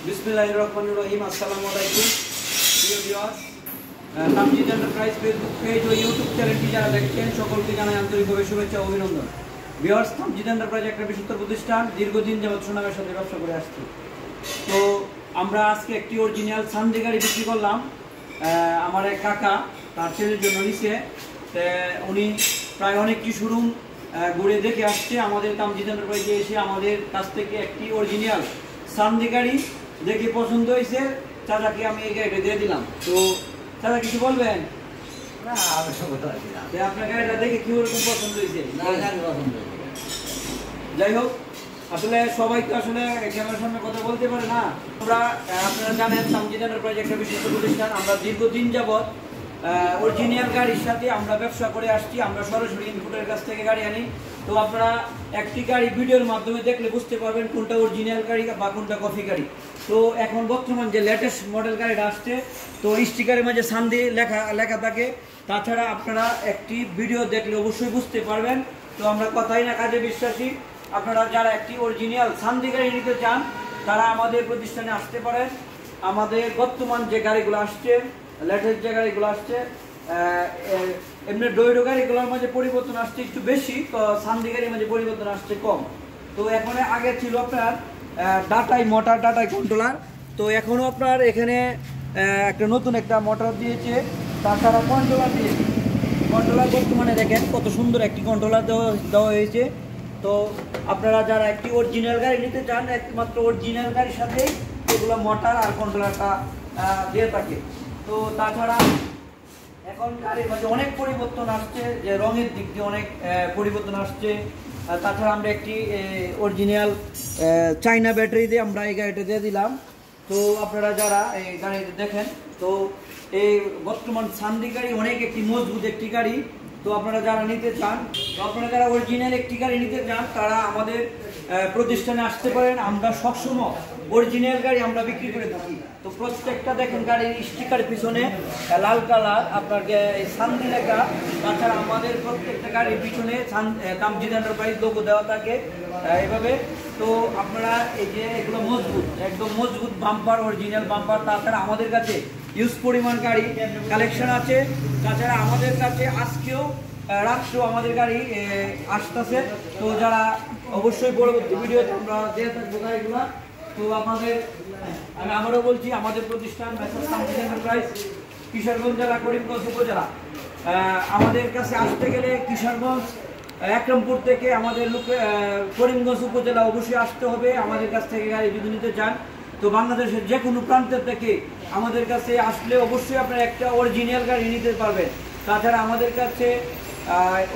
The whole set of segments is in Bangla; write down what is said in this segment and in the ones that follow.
বিসমিল্লাহির রহমানির রহিম। আসসালামু আলাইকুম প্রিয় viewers, Tamjid enterprise Facebook page ও ইউটিউব চ্যানেলটি যারা দেখছেন সকলকে জানাই আন্তরিকভাবে শুভেচ্ছা ও অভিনন্দন। ভিউয়ার্স, তামজিদ এন্টারপ্রাইজ একটা বিশ্বস্ত প্রতিষ্ঠান, দীর্ঘদিন যাবত সুনামের সাথে ব্যবসা করে আসছি। তো আমরা আজকে একটি অরিজিনাল সানডে গাড়ি বিক্রি করলাম। আমার এক কাকা তার ছেলের জন্য নিছে। উনি প্রায় অনেকটি শোরুম ঘুরে দেখে আসছে। আমাদের তামজিদ এন্টারপ্রাইজে এসে আমাদের কাছ থেকে একটি অরিজিনাল সানডে গাড়ি দেখে পছন্দ হয়েছে। চাচাকে আমি এই গাড়িটা দিয়ে দিলাম। তো চাচা কিছু বলবেন? না, আবশ্যক আপনার গাড়িটা দেখে কি ওরকম পছন্দ হয়েছে? যাই হোক, আসলে সবাই তো আসলে ক্যামেরার সামনে কথা বলতে পারে না। আপনারা জানেন তামজিদ এন্টারপ্রাইজ একটা বিশ্বস্ত প্রতিষ্ঠান। আমরা দীর্ঘদিন যাবৎ অরিজিনাল গাড়ির সাথে আমরা ব্যবসা করে আসছি। আমরা সরাসরি ইনপুটের কাছ থেকে গাড়ি আনি। তো আপনারা একটি গাড়ি ভিডিওর মাধ্যমে দেখলে বুঝতে পারবেন কোনটা অরিজিনাল গাড়ি বা কোনটা কপি গাড়ি। তো এখন বর্তমান যে লেটেস্ট মডেল গাড়িটা আসছে, তো স্টিকারের মাঝে সানডে লেখা থাকে। তাছাড়া আপনারা একটি ভিডিও দেখলে অবশ্যই বুঝতে পারবেন। তো আমরা কথাই না কাজে বিশ্বাসী। আপনারা যারা একটি অরিজিনাল সানডে গাড়ি নিতে চান তারা আমাদের প্রতিষ্ঠানে আসতে পারেন। আমাদের বর্তমান যে গাড়িগুলো আসছে, লেটেস্ট যে গাড়িগুলো আসছে, এমনি ডোয়েডো গাড়িগুলোর মাঝে পরিবর্তন আসছে একটু বেশি, তো সানডে গাড়ির মাঝে পরিবর্তন আসছে কম। তো এখন আগে ছিল আপনার ডাটাই মোটর, ডাটাই কন্ট্রোলার। তো এখনও আপনার এখানে একটা নতুন একটা মোটর দিয়েছে। তাছাড়া কন্ট্রোলার দিয়েছে। কন্ট্রোলার বর্তমানে দেখেন কত সুন্দর একটি কন্ট্রোলার দেওয়া হয়েছে। তো আপনারা যারা একটি অরিজিনাল গাড়ি নিতে চান, একমাত্র অরিজিনাল গাড়ির সাথেই এগুলো মোটর আর কন্ট্রোলারটা দিয়ে থাকে। তো তাছাড়া এখন গাড়ির মাঝে অনেক পরিবর্তন আসছে, যে রঙের দিক দিয়ে অনেক পরিবর্তন আসছে। তাছাড়া আমরা একটি অরিজিনাল চাইনা ব্যাটারি দিয়ে আমরা এই গাড়িটা দিয়ে দিলাম। তো আপনারা যারা এই গাড়িটা দেখেন, তো এই বর্তমান সানডে গাড়ি অনেক একটি মজবুত একটি গাড়ি। তো আপনারা যারা নিতে চান, তো আপনারা যারা অরিজিনাল একটি গাড়ি নিতে চান তারা আমাদের প্রতিষ্ঠানে আসতে পারেন। আমরা সবসময় অরিজিনাল গাড়ি আমরা বিক্রি করে থাকি। তো প্রত্যেকটা দেখেন গাড়ির স্টিকার পিছনে লাল কালার আপনার সানডে লেখা। তাছাড়া আমাদের প্রত্যেকটা গাড়ির পিছনে তামজিদ এন্টারপ্রাইজ লোগো দেওয়া থাকে এভাবে। তো আপনারা এই যে এগুলো মজবুত, একদম মজবুত বাম্পার, অরিজিনাল বাম্পার। তাছাড়া আমাদের কাছে ইউজ পরিমাণ গাড়ি কালেকশন আছে। তাছাড়া আমাদের কাছে আজকেও রাত্রেও আমাদের গাড়ি আসতেছে। তো যারা অবশ্যই পরবর্তী ভিডিওতে আমরা দিয়ে থাকবো গাড়িগুলো। তো আপনাদের আমি আবারও বলছি, আমাদের প্রতিষ্ঠান তামজিদ এন্টারপ্রাইজ, কিশোরগঞ্জ জেলা, করিমগঞ্জ উপজেলা। আমাদের কাছে আসতে গেলে কিশোরগঞ্জ একরামপুর থেকে আমাদের করিমগঞ্জ উপজেলা অবশ্যই আসতে হবে। আমাদের কাছ থেকে গাড়ি যদি নিতে চান, তো বাংলাদেশের যে কোনো প্রান্তের থেকে আমাদের কাছে আসলে অবশ্যই আপনারা একটা অরিজিনাল গাড়ি নিতে পারবেন। তাছাড়া আমাদের কাছে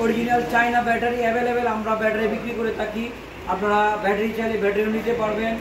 অরিজিনাল চাইনা ব্যাটারি অ্যাভেলেবেল, আমরা ব্যাটারি বিক্রি করে থাকি। আপনারা ব্যাটারি চাইলে ব্যাটারিও নিতে পারবেন।